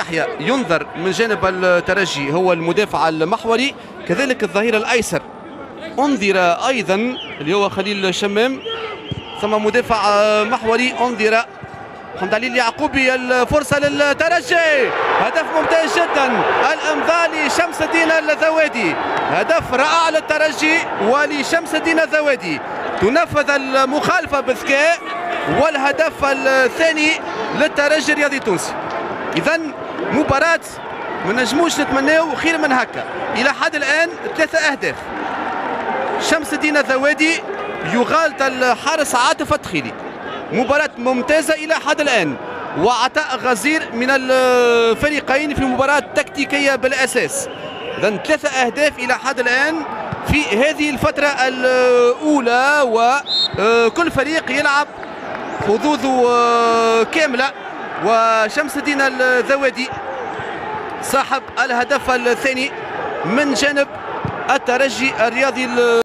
يحيى ينظر من جانب الترجي هو المدافع المحوري، كذلك الظهير الايسر انذر ايضا اللي هو خليل شمام، ثم مدافع محوري انذر حمد علي اليعقوبي. الفرصه للترجي، هدف ممتاز جدا، الامضاء لشمس الدين الزوادي، هدف رائع للترجي ولشمس الدين الزوادي، تنفذ المخالفه بذكاء، والهدف الثاني للترجي الرياضي التونسي. اذا مباراة ما نجموش نتمناو خير من هكا. الى حد الان 3 اهداف، شمس الدين الزوادي يغالط الحارس عاطف التخيلي. مباراة ممتازة الى حد الان، وعطاء غزير من الفريقين في مباراة تكتيكية بالاساس. اذا 3 اهداف الى حد الان في هذه الفترة الاولى، وكل فريق يلعب حظوظه كاملة، وشمس الدين الزوادي صاحب الهدف الثاني من جانب الترجي الرياضي